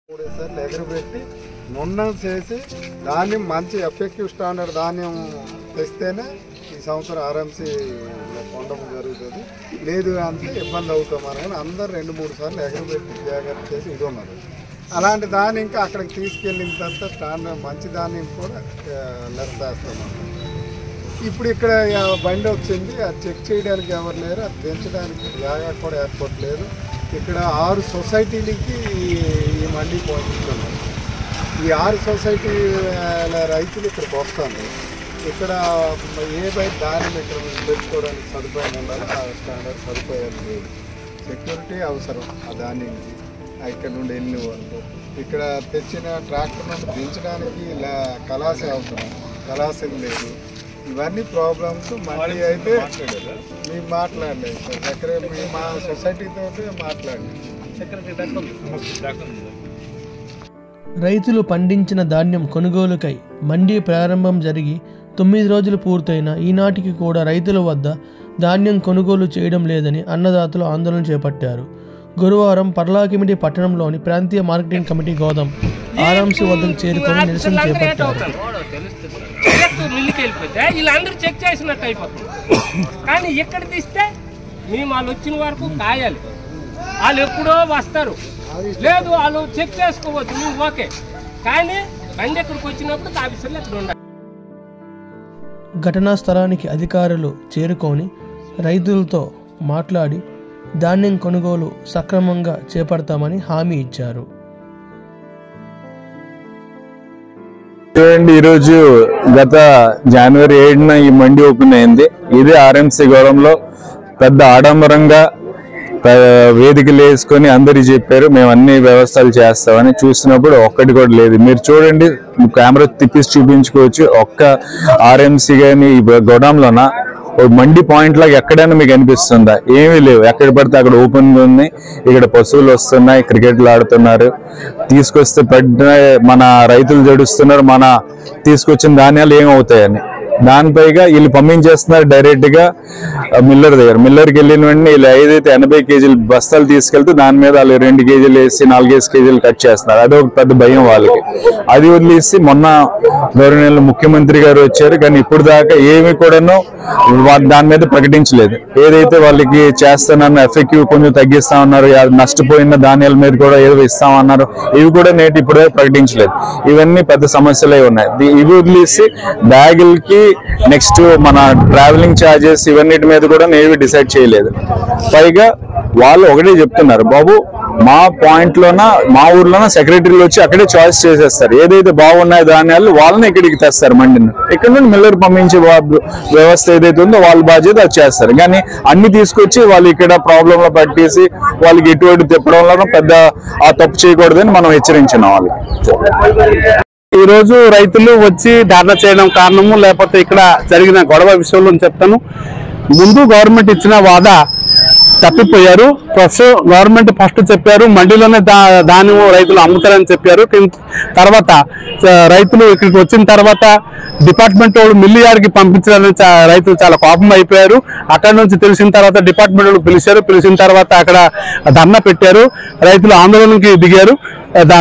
సార్లు ఎగరబెట్టి నున్నం చేసి ధాన్యం మంచి ఎఫెక్టివ్ స్టాండర్డ్ ధాన్యం తెస్తేనే ఈ సంవత్సరం ఆర్ఎంసీ పొందడం జరుగుతుంది. లేదు అంటే ఇబ్బంది అవుతామని కానీ అందరు 2-3 సార్లు ఎగరబెట్టి జాగ్రత్త చేసి ఇది ఉన్నారు. అలాంటి దాన్ని ఇంకా అక్కడికి తీసుకెళ్ళిన తర్వాత స్టాండర్డ్ మంచి ధాన్యం కూడా లెస్ చేస్తున్నాం. ఇప్పుడు ఇక్కడ బండి వచ్చింది, అది చెక్ చేయడానికి ఎవరు లేరు, అది పెంచడానికి జాగా కూడా ఏర్పడలేదు. ఇక్కడ 6 సొసైటీలకి ఈ మండి పోషిస్తున్నారు. ఈ 6 సొసైటీల రైతులు ఇక్కడికి వస్తారు. ఇక్కడ ఏ బయట ధాన్యం ఇక్కడ పెట్టుకోవడానికి సదుపాయం ఉండాలి, ఆ స్టాండర్డ్ సదుపాయాలు లేదు. సెక్యూరిటీ అవసరం ఆ ధాన్యానికి. ఇక్కడ నుండి వెళ్ళిన వాళ్ళు ఇక్కడ తెచ్చిన ట్రాక్టర్ నుండి దించడానికి కలాస అవసరం, కలాసం లేదు. ఇవన్నీ ప్రాబ్లమ్స్. మళ్ళీ అయితే మేము మాట్లాడలేదు సార్, చక్కెర మేము మా సొసైటీతో మాట్లాడలేదు. రైతులు పండించిన ధాన్యం కొనుగోలుకై మండీ ప్రారంభం జరిగి 9 రోజులు పూర్తయిన ఈనాటికి కూడా రైతుల వద్ద ధాన్యం కొనుగోలు చేయడం లేదని అన్నదాతలు ఆందోళన చేపట్టారు. గురువారం పర్లాకిమిడి పట్టణంలోని ప్రాంతీయ మార్కెటింగ్ కమిటీ గోదాం ఆర్ఎంసీ వద్దకు చేరుకొని నిరసన చేపట్టారు. మిల్లుకి వెళ్ళిపోతే వీళ్ళందరూ చెక్ చేసినట్టు అయిపోతుంది. కానీ ఎక్కడ తీస్తే మేము వాళ్ళు వచ్చిన వరకు కాయాలి. వాళ్ళు ఎప్పుడో వస్తారు, లేదు వాళ్ళు చెక్ చేసుకోవచ్చు, మేము ఓకే. కానీ బండి ఎక్కడికి వచ్చినప్పుడు ఆఫీసర్లు ఎక్కడ ఉండాలి. ఘటనా స్థలానికి అధికారులు చేరుకొని రైతులతో మాట్లాడి ధాన్యం కొనుగోలు సక్రమంగా చేపడతామని హామీ ఇచ్చారు. ఈరోజు గత జనవరి 7న ఈ మండి ఓపెన్ అయింది. ఇది ఆర్ఎంసీ గౌరవంలో పెద్ద ఆడంబరంగా వేదికలు వేసుకొని అందరికి చెప్పారు మేము అన్ని వ్యవస్థలు చేస్తామని. చూసినప్పుడు ఒక్కటి కూడా లేదు. మీరు చూడండి, కెమెరా తిప్పిసి చూపించుకోవచ్చు. ఒక్క ఆర్ఎంసీ కానీ ఈ గోడంలోన మండి పాయింట్ లాగా ఎక్కడైనా మీకు అనిపిస్తుందా? ఏమీ లేవు. ఎక్కడ పడితే అక్కడ ఓపెన్గా ఉన్నాయి. ఇక్కడ పశువులు వస్తున్నాయి, క్రికెట్లు ఆడుతున్నారు. తీసుకొస్తే మన రైతులు జడుస్తున్నారు. మన తీసుకొచ్చిన ధాన్యాలు ఏమవుతాయని దానిపైగా వీళ్ళు పంపించేస్తున్నారు డైరెక్ట్ గా మిల్లర్ దగ్గర. మిల్లర్కి వెళ్ళిన వెంటనే వీళ్ళు ఏదైతే 80 కేజీలు బస్తాలు తీసుకెళ్తే దాని మీద వాళ్ళు 2 కేజీలు వేసి 4 కేజీలు కట్ చేస్తున్నారు. అదొక పెద్ద భయం వాళ్ళకి. అది వదిలేసి మొన్న గవర్నమెంట్ ముఖ్యమంత్రి గారు వచ్చారు, కానీ ఇప్పుడు దాకా ఏమి కూడాను దాని మీద ప్రకటించలేదు. ఏదైతే వాళ్ళకి చేస్తానన్న ఎఫెక్టివ్ కొంచెం తగ్గిస్తామన్నారు, నష్టపోయిన ధాన్యాల మీద కూడా ఏదో ఇస్తామన్నారు, ఇవి కూడా ఇప్పుడే ప్రకటించలేదు. ఇవన్నీ పెద్ద సమస్యలే ఉన్నాయి. ఇవి వదిలేసి బ్యాగులకి నెక్స్ట్ మన ట్రావెలింగ్ ఛార్జెస్ ఇవన్నిటి మీద కూడా ఏవి డిసైడ్ చేయలేదు. పైగా వాళ్ళు ఒకటే చెప్తున్నారు, బాబు మా పాయింట్లోన మా ఊర్లోన సెక్రటరీలు వచ్చి అక్కడే చాయిస్ చేసేస్తారు. ఏదైతే బాగున్నాయో ధాన్యాలు వాళ్ళని ఇక్కడికి తెస్తారు మండిని. ఇక్కడ నుండి మిల్లర్ పంపించే వ్యవస్థ ఏదైతే ఉందో వాళ్ళ బాధ్యత అది చేస్తారు. కానీ అన్ని తీసుకొచ్చి వాళ్ళు ఇక్కడ ప్రాబ్లంలో పట్టేసి వాళ్ళకి ఎటువంటి తిప్పడంలో పెద్ద ఆ తప్పు చేయకూడదని మనం హెచ్చరించినాం వాళ్ళకి. ఈ రోజు రైతులు వచ్చి ధర్నా చేయడం కారణము లేకపోతే ఇక్కడ జరిగిన గొడవ విషయంలో చెప్తాను. ముందు గవర్నమెంట్ ఇచ్చిన వాదా తప్పిపోయారు. గవర్నమెంట్ ఫస్ట్ చెప్పారు మండిలోనే ధాన్యం రైతులు అమ్ముతారని చెప్పారు. తర్వాత రైతులు ఇక్కడికి వచ్చిన తర్వాత డిపార్ట్మెంట్ వాళ్ళు మిల్లు యార్డ్కి పంపించడానికి రైతులు చాలా కోపం అయిపోయారు. అక్కడ నుంచి తెలిసిన తర్వాత డిపార్ట్మెంట్ వాళ్ళు పిలిచిన తర్వాత అక్కడ ధర్నా పెట్టారు. రైతులు ఆందోళనకి దిగారు.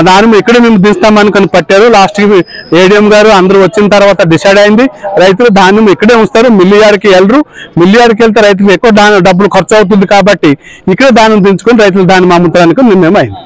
దాని ఇక్కడ మేము తీస్తామని కానీ పట్టారు. లాస్ట్కి ఏడీఎం గారు అందరూ వచ్చిన తర్వాత డిసైడ్ అయింది రైతులు ధాన్యం ఇక్కడే ఉంచుతారు, మిల్లు యార్డ్కి వెళ్ళరు. మిల్లు యార్డ్కి వెళ్తే రైతులకు ఎక్కువ డబ్బులు ఖర్చు అవుతుంది కాబట్టి ఇక్కడే ధాన్యం దించుకొని రైతులు ధాన్యం అమ్ముతారనుకుని నిర్ణయం అయింది.